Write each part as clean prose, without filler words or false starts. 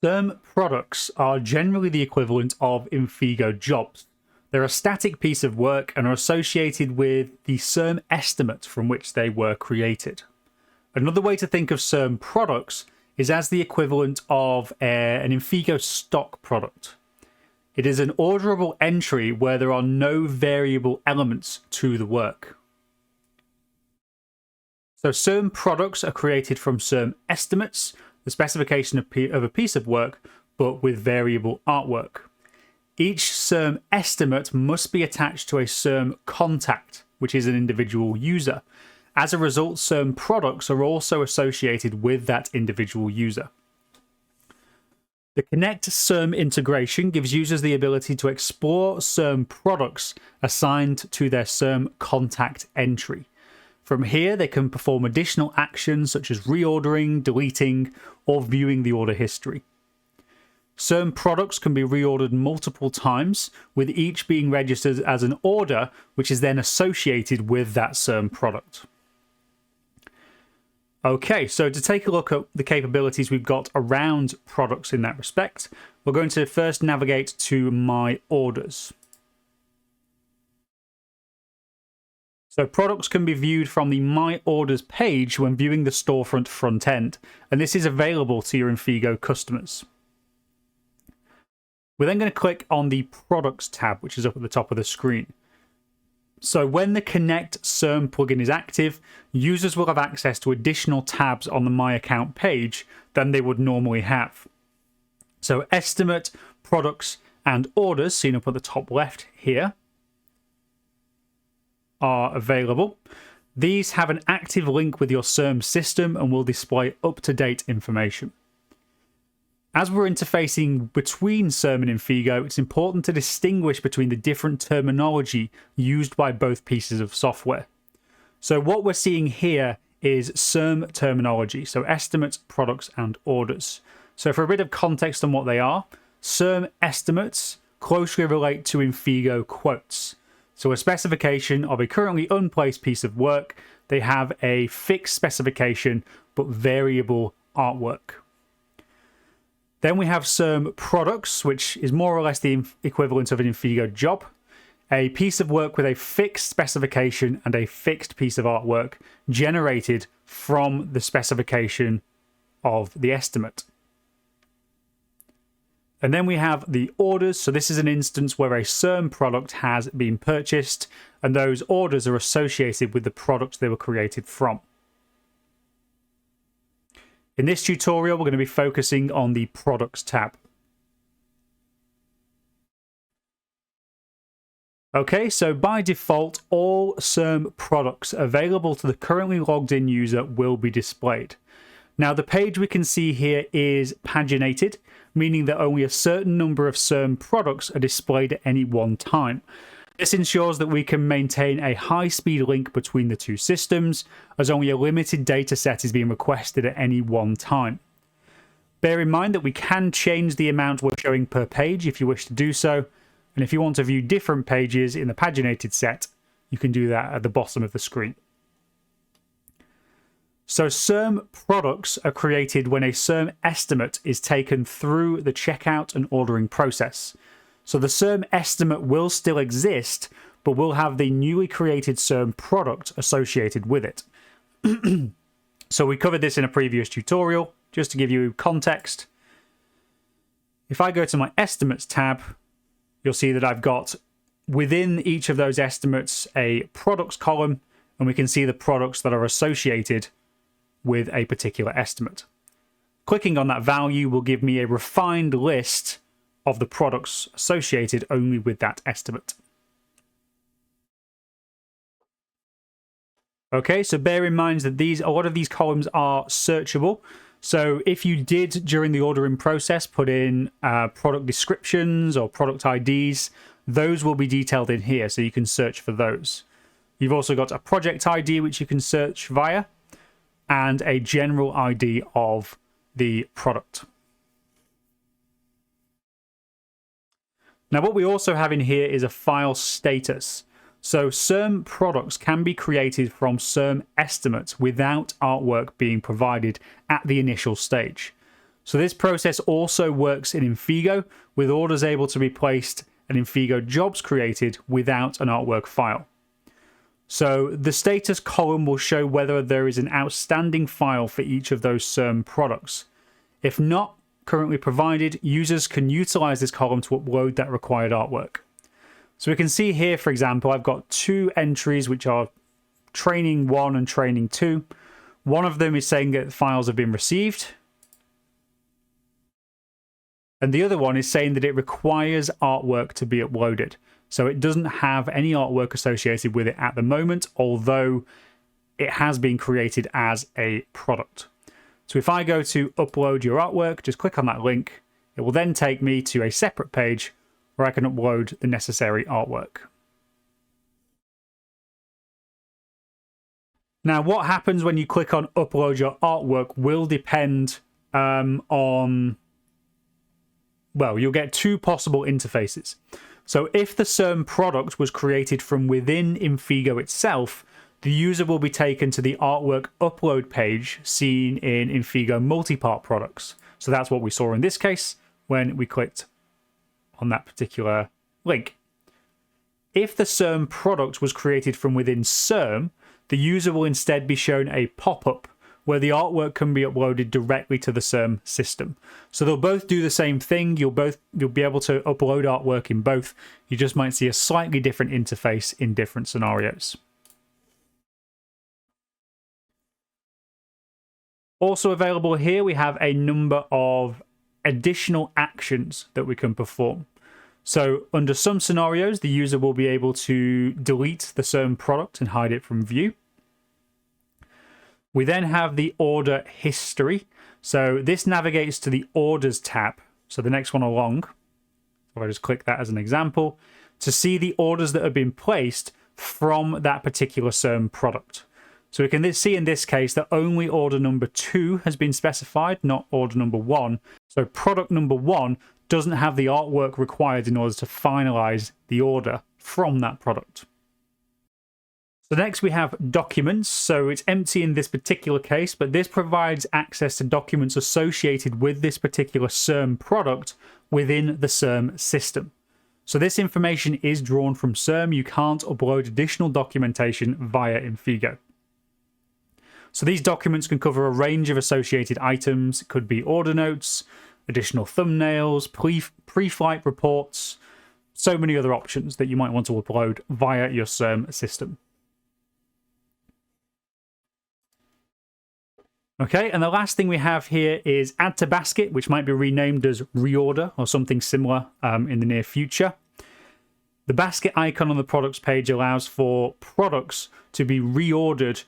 CERM products are generally the equivalent of Infigo jobs. They're a static piece of work and are associated with the CERM estimate from which they were created. Another way to think of CERM products is as the equivalent of an Infigo stock product. It is an orderable entry where there are no variable elements to the work. So CERM products are created from CERM estimates, the specification of a piece of work, but with variable artwork. Each CERM estimate must be attached to a CERM contact, which is an individual user. As a result, CERM products are also associated with that individual user. The Connect CERM integration gives users the ability to explore CERM products assigned to their CERM contact entry. From here, they can perform additional actions such as reordering, deleting, or viewing the order history. CERM products can be reordered multiple times, with each being registered as an order, which is then associated with that CERM product. Okay, so to take a look at the capabilities we've got around products in that respect, we're going to first navigate to My Orders. So products can be viewed from the My Orders page when viewing the storefront front end, and this is available to your Infigo customers. We're then going to click on the Products tab, which is up at the top of the screen. So when the Connect CERM plugin is active, users will have access to additional tabs on the My Account page than they would normally have. So Estimate, Products, and Orders, seen up at the top left here, are available. These have an active link with your CERM system and will display up-to-date information. As we're interfacing between CERM and Infigo, it's important to distinguish between the different terminology used by both pieces of software. So what we're seeing here is CERM terminology, so estimates, products, and orders. So for a bit of context on what they are, CERM estimates closely relate to Infigo quotes. So a specification of a currently unplaced piece of work, they have a fixed specification but variable artwork. Then we have CERM products, which is more or less the equivalent of an Infigo job. A piece of work with a fixed specification and a fixed piece of artwork generated from the specification of the estimate. And then we have the orders. So this is an instance where a CERM product has been purchased, and those orders are associated with the product they were created from. In this tutorial, we're going to be focusing on the Products tab. Okay, so by default, all CERM products available to the currently logged in user will be displayed. Now, the page we can see here is paginated, meaning that only a certain number of CERM products are displayed at any one time. This ensures that we can maintain a high-speed link between the two systems, as only a limited data set is being requested at any one time. Bear in mind that we can change the amount we're showing per page if you wish to do so, and if you want to view different pages in the paginated set, you can do that at the bottom of the screen. So CERM products are created when a CERM estimate is taken through the checkout and ordering process. So the CERM estimate will still exist, but will have the newly created CERM product associated with it. So we covered this in a previous tutorial, just to give you context. If I go to my Estimates tab, you'll see that I've got within each of those estimates a products column, and we can see the products that are associated with a particular estimate. Clicking on that value will give me a refined list of the products associated only with that estimate. Okay, so bear in mind that a lot of these columns are searchable. So if you did, during the ordering process, put in product descriptions or product IDs, those will be detailed in here, so you can search for those. You've also got a project ID, which you can search via, and a general ID of the product. Now, what we also have in here is a file status. So CERM products can be created from CERM estimates without artwork being provided at the initial stage. So this process also works in Infigo, with orders able to be placed and Infigo jobs created without an artwork file. So the status column will show whether there is an outstanding file for each of those CERM products. If not currently provided, users can utilize this column to upload that required artwork. So we can see here, for example, I've got two entries which are training 1 and training 2. One of them is saying that files have been received, and the other one is saying that it requires artwork to be uploaded. So it doesn't have any artwork associated with it at the moment, although it has been created as a product. So if I go to upload your artwork, just click on that link. It will then take me to a separate page where I can upload the necessary artwork. Now, what happens when you click on upload your artwork will depend on, well, you'll get two possible interfaces. So if the CERM product was created from within Infigo itself, the user will be taken to the artwork upload page seen in Infigo multi-part products. So that's what we saw in this case when we clicked on that particular link. If the CERM product was created from within CERM, the user will instead be shown a pop-up where the artwork can be uploaded directly to the CERM system. So they'll both do the same thing. You'll be able to upload artwork in both. You just might see a slightly different interface in different scenarios. Also available here, we have a number of additional actions that we can perform. So under some scenarios, the user will be able to delete the CERM product and hide it from view. We then have the order history. So this navigates to the orders tab. So the next one along, if I just click that as an example, to see the orders that have been placed from that particular CERM product. So we can see in this case that only order number 2 has been specified, not order number 1. So product number 1 doesn't have the artwork required in order to finalize the order from that product. So next we have documents. So it's empty in this particular case, but this provides access to documents associated with this particular CERM product within the CERM system. So this information is drawn from CERM. You can't upload additional documentation via Infigo. So these documents can cover a range of associated items. It could be order notes, additional thumbnails, pre-flight reports, so many other options that you might want to upload via your CERM system. Okay, and the last thing we have here is add to basket, which might be renamed as reorder or something similar in the near future. The basket icon on the products page allows for products to be reordered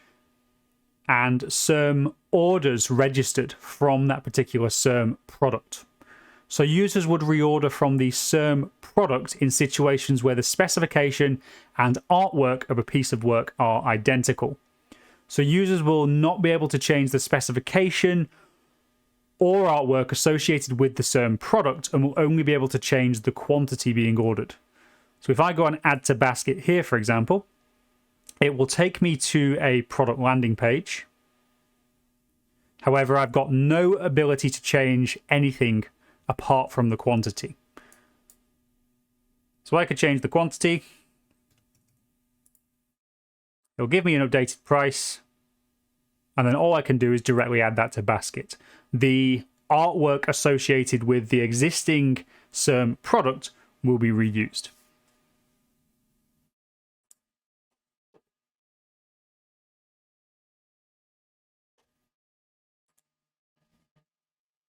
and CERM orders registered from that particular CERM product. So users would reorder from the CERM product in situations where the specification and artwork of a piece of work are identical. So users will not be able to change the specification or artwork associated with the CERM product and will only be able to change the quantity being ordered. So if I go and add to basket here, for example, it will take me to a product landing page. However, I've got no ability to change anything apart from the quantity. So I could change the quantity. It'll give me an updated price. And then all I can do is directly add that to basket. The artwork associated with the existing CERM product will be reused.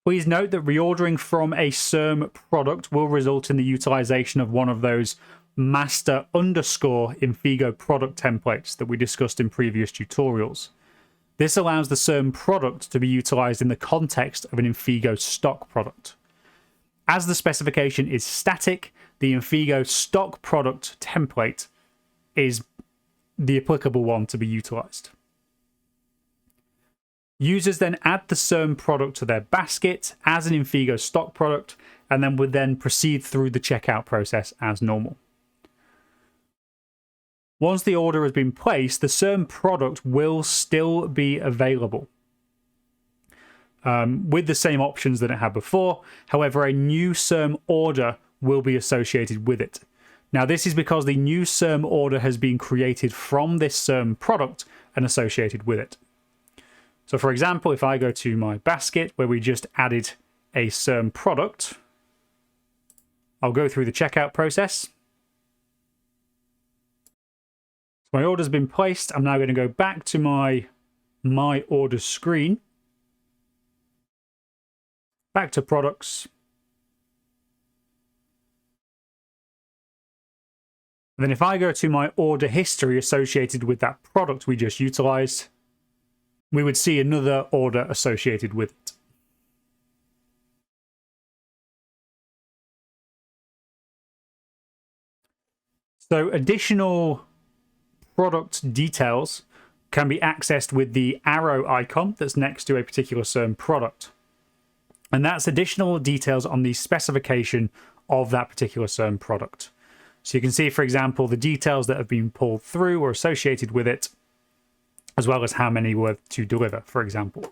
Please note that reordering from a CERM product will result in the utilization of one of those master underscore Infigo product templates that we discussed in previous tutorials. This allows the CERM product to be utilized in the context of an Infigo stock product. As the specification is static, the Infigo stock product template is the applicable one to be utilized. Users then add the CERM product to their basket as an Infigo stock product and then would then proceed through the checkout process as normal. Once the order has been placed, the CERM product will still be available. with the same options that it had before. However, a new CERM order will be associated with it. Now, this is because the new CERM order has been created from this CERM product and associated with it. So, for example, if I go to my basket where we just added a CERM product, I'll go through the checkout process. My order's been placed. I'm now going to go back to my orders screen. Back to products. And then if I go to my order history associated with that product we just utilized, we would see another order associated with it. So additional product details can be accessed with the arrow icon that's next to a particular CERM product. And that's additional details on the specification of that particular CERM product. So you can see, for example, the details that have been pulled through or associated with it, as well as how many were to deliver, for example.